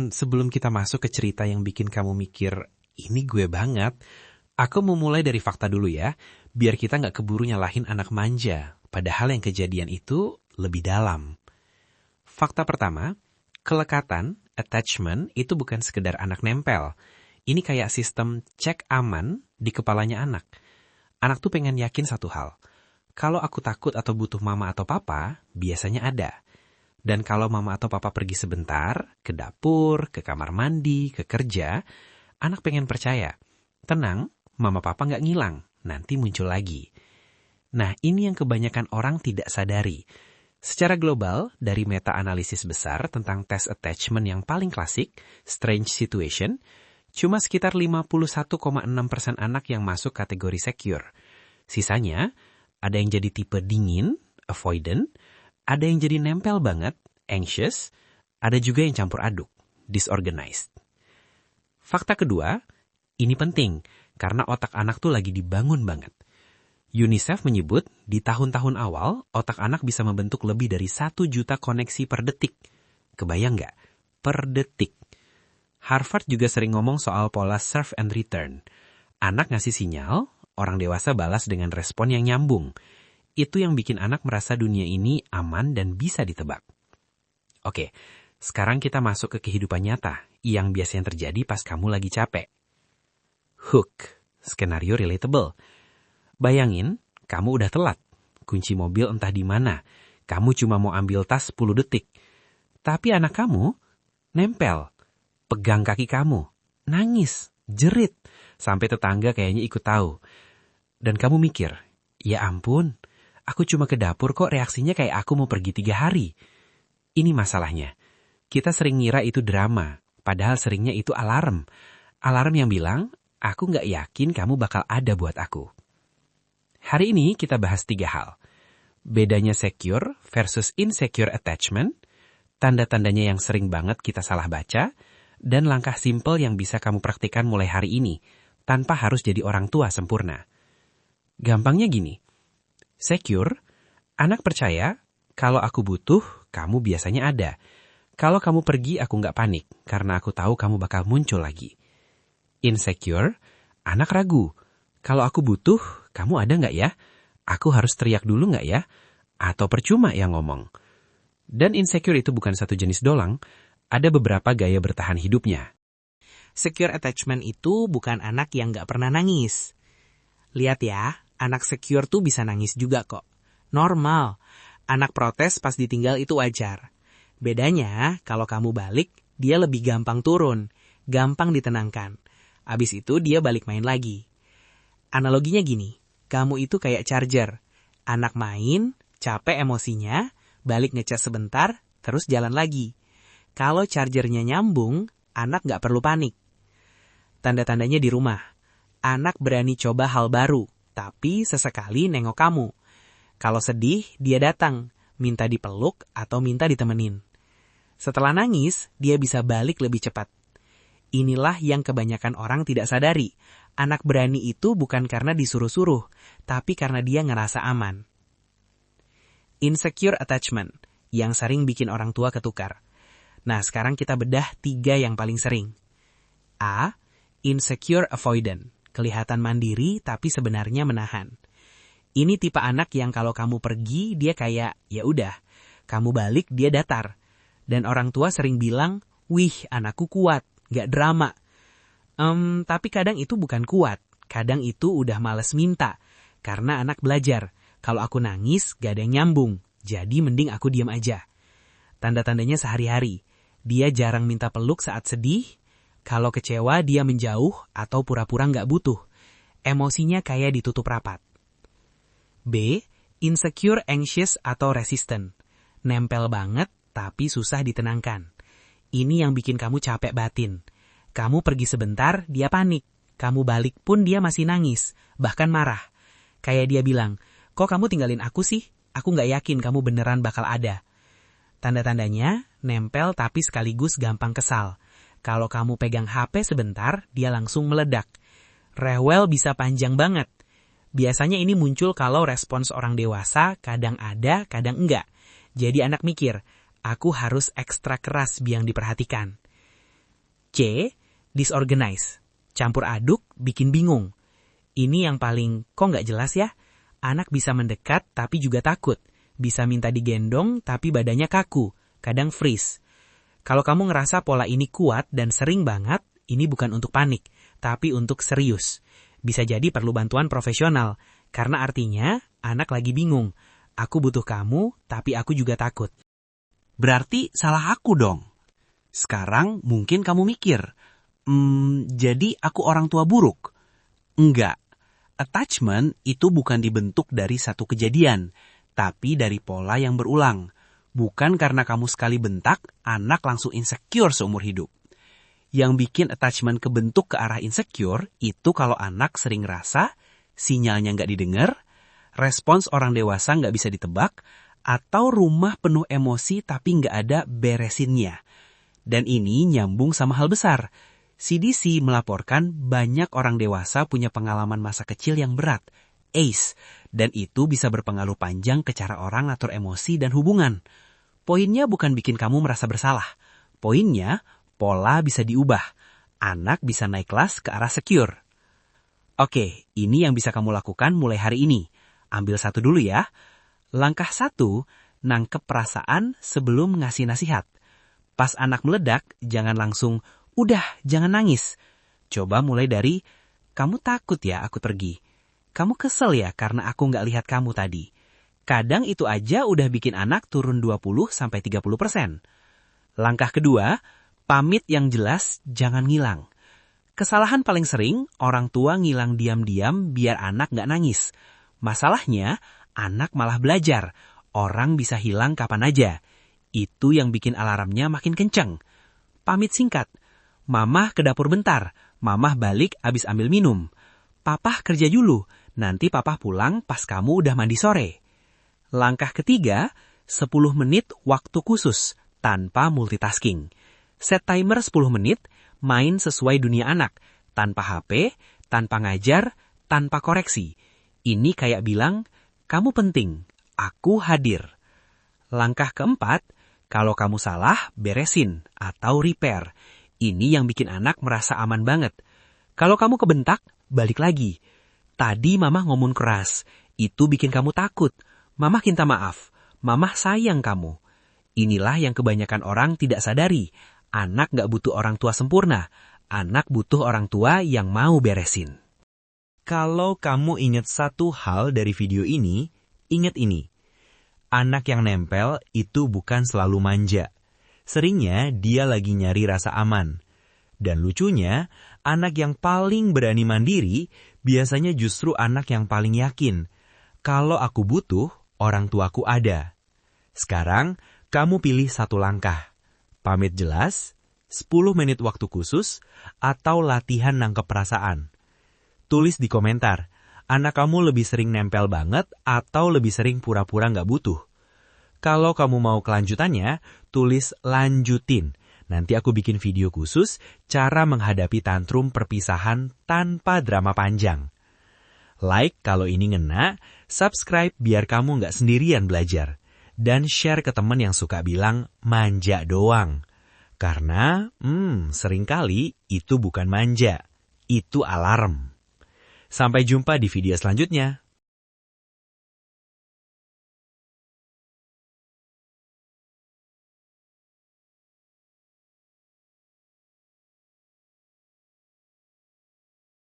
Sebelum kita masuk ke cerita yang bikin kamu mikir, ini gue banget, aku mau mulai dari fakta dulu ya, biar kita nggak keburu nyalahin anak manja, padahal yang kejadian itu lebih dalam. Fakta pertama, kelekatan, attachment, itu bukan sekedar anak nempel. Ini kayak sistem cek aman di kepalanya anak. Anak tuh pengen yakin satu hal, kalau aku takut atau butuh mama atau papa, biasanya ada. Dan kalau mama atau papa pergi sebentar, ke dapur, ke kamar mandi, ke kerja, anak pengen percaya. Tenang, mama papa nggak ngilang, nanti muncul lagi. Nah, ini yang kebanyakan orang tidak sadari. Secara global, dari meta-analisis besar tentang tes attachment yang paling klasik, strange situation, cuma sekitar 51,6% anak yang masuk kategori secure. Sisanya, ada yang jadi tipe dingin, avoidant, ada yang jadi nempel banget, anxious, ada juga yang campur aduk, disorganized. Fakta kedua, ini penting, karena otak anak tuh lagi dibangun banget. UNICEF menyebut, di tahun-tahun awal, otak anak bisa membentuk lebih dari 1 juta koneksi per detik. Kebayang nggak? Per detik. Harvard juga sering ngomong soal pola serve and return. Anak ngasih sinyal, orang dewasa balas dengan respon yang nyambung. Itu yang bikin anak merasa dunia ini aman dan bisa ditebak. Oke, sekarang kita masuk ke kehidupan nyata yang biasanya terjadi pas kamu lagi capek. Hook, skenario relatable. Bayangin, kamu udah telat. Kunci mobil entah di mana. Kamu cuma mau ambil tas 10 detik. Tapi anak kamu nempel, pegang kaki kamu, nangis, jerit, sampai tetangga kayaknya ikut tahu. Dan kamu mikir, ya ampun, aku cuma ke dapur kok reaksinya kayak aku mau pergi 3 hari. Ini masalahnya. Kita sering ngira itu drama, padahal seringnya itu alarm. Alarm yang bilang, aku nggak yakin kamu bakal ada buat aku. Hari ini kita bahas 3 hal. Bedanya secure versus insecure attachment, tanda-tandanya yang sering banget kita salah baca, dan langkah simple yang bisa kamu praktikkan mulai hari ini, tanpa harus jadi orang tua sempurna. Gampangnya gini. Secure, anak percaya, kalau aku butuh, kamu biasanya ada. Kalau kamu pergi, aku nggak panik, karena aku tahu kamu bakal muncul lagi. Insecure, anak ragu. Kalau aku butuh, kamu ada nggak ya? Aku harus teriak dulu nggak ya? Atau percuma yang ngomong? Dan insecure itu bukan satu jenis dolang, ada beberapa gaya bertahan hidupnya. Secure attachment itu bukan anak yang nggak pernah nangis. Lihat ya, anak secure tuh bisa nangis juga kok. Normal. Anak protes pas ditinggal itu wajar. Bedanya, kalau kamu balik, dia lebih gampang turun. Gampang ditenangkan. Abis itu dia balik main lagi. Analoginya gini, kamu itu kayak charger. Anak main, capek emosinya, balik ngecas sebentar, terus jalan lagi. Kalau chargernya nyambung, anak nggak perlu panik. Tanda-tandanya di rumah. Anak berani coba hal baru, tapi sesekali nengok kamu. Kalau sedih, dia datang, minta dipeluk atau minta ditemenin. Setelah nangis, dia bisa balik lebih cepat. Inilah yang kebanyakan orang tidak sadari. Anak berani itu bukan karena disuruh-suruh, tapi karena dia ngerasa aman. Insecure attachment, yang sering bikin orang tua ketukar. Nah, sekarang kita bedah 3 yang paling sering. A. Insecure avoidant. Kelihatan mandiri tapi sebenarnya menahan. Ini tipe anak yang kalau kamu pergi, dia kayak, ya udah, kamu balik, dia datar. Dan orang tua sering bilang, wih, anakku kuat, gak drama. Tapi kadang itu bukan kuat, kadang itu udah males minta. Karena anak belajar, kalau aku nangis, gak ada yang nyambung, jadi mending aku diam aja. Tanda-tandanya sehari-hari, dia jarang minta peluk saat sedih, kalau kecewa dia menjauh atau pura-pura gak butuh. Emosinya kayak ditutup rapat. B. Insecure anxious atau resistant. Nempel banget tapi susah ditenangkan. Ini yang bikin kamu capek batin. Kamu pergi sebentar, dia panik. Kamu balik pun dia masih nangis, bahkan marah. Kayak dia bilang, kok kamu tinggalin aku sih? Aku gak yakin kamu beneran bakal ada. Tanda-tandanya, nempel tapi sekaligus gampang kesal. Kalau kamu pegang HP sebentar, dia langsung meledak. Rewel bisa panjang banget. Biasanya ini muncul kalau respons orang dewasa kadang ada, kadang enggak. Jadi anak mikir, aku harus ekstra keras biar diperhatikan. C. Disorganize. Campur aduk, bikin bingung. Ini yang paling, kok nggak jelas ya? Anak bisa mendekat tapi juga takut. Bisa minta digendong tapi badannya kaku. Kadang freeze. Kalau kamu ngerasa pola ini kuat dan sering banget, ini bukan untuk panik, tapi untuk serius. Bisa jadi perlu bantuan profesional, karena artinya anak lagi bingung. Aku butuh kamu, tapi aku juga takut. Berarti salah aku dong. Sekarang mungkin kamu mikir, jadi aku orang tua buruk. Enggak. Attachment itu bukan dibentuk dari satu kejadian, tapi dari pola yang berulang. Bukan karena kamu sekali bentak, anak langsung insecure seumur hidup. Yang bikin attachment kebentuk ke arah insecure, itu kalau anak sering rasa, sinyalnya nggak didengar, respons orang dewasa nggak bisa ditebak, atau rumah penuh emosi tapi nggak ada beresinnya. Dan ini nyambung sama hal besar. CDC melaporkan banyak orang dewasa punya pengalaman masa kecil yang berat, ACE, dan itu bisa berpengaruh panjang ke cara orang ngatur emosi dan hubungan. Poinnya bukan bikin kamu merasa bersalah. Poinnya, pola bisa diubah. Anak bisa naik kelas ke arah secure. Oke, ini yang bisa kamu lakukan mulai hari ini. Ambil satu dulu ya. Langkah 1, nangkep perasaan sebelum ngasih nasihat. Pas anak meledak, jangan langsung, udah, jangan nangis. Coba mulai dari, kamu takut ya aku pergi. Kamu kesel ya karena aku nggak lihat kamu tadi. Kadang itu aja udah bikin anak turun 20-30%. Langkah kedua, pamit yang jelas, jangan ngilang. Kesalahan paling sering, orang tua ngilang diam-diam biar anak nggak nangis. Masalahnya, anak malah belajar. Orang bisa hilang kapan aja. Itu yang bikin alarmnya makin kenceng. Pamit singkat. Mamah ke dapur bentar. Mamah balik abis ambil minum. Papah kerja dulu. Nanti papah pulang pas kamu udah mandi sore. Langkah ketiga, 10 menit waktu khusus, tanpa multitasking. Set timer 10 menit, main sesuai dunia anak, tanpa HP, tanpa ngajar, tanpa koreksi. Ini kayak bilang, kamu penting, aku hadir. Langkah keempat, kalau kamu salah, beresin atau repair. Ini yang bikin anak merasa aman banget. Kalau kamu kebentak, balik lagi. Tadi mama ngomong keras, itu bikin kamu takut. Mama minta maaf, mama sayang kamu. Inilah yang kebanyakan orang tidak sadari. Anak gak butuh orang tua sempurna. Anak butuh orang tua yang mau beresin. Kalau kamu ingat satu hal dari video ini, ingat ini. Anak yang nempel itu bukan selalu manja. Seringnya dia lagi nyari rasa aman. Dan lucunya, anak yang paling berani mandiri biasanya justru anak yang paling yakin. Kalau aku butuh, orang tuaku ada. Sekarang, kamu pilih satu langkah. Pamit jelas, 10 menit waktu khusus, atau latihan nangkep perasaan. Tulis di komentar, anak kamu lebih sering nempel banget atau lebih sering pura-pura nggak butuh. Kalau kamu mau kelanjutannya, tulis lanjutin. Nanti aku bikin video khusus cara menghadapi tantrum perpisahan tanpa drama panjang. Like kalau ini ngena, subscribe biar kamu nggak sendirian belajar. Dan share ke teman yang suka bilang manja doang. Karena, seringkali itu bukan manja. Itu alarm. Sampai jumpa di video selanjutnya.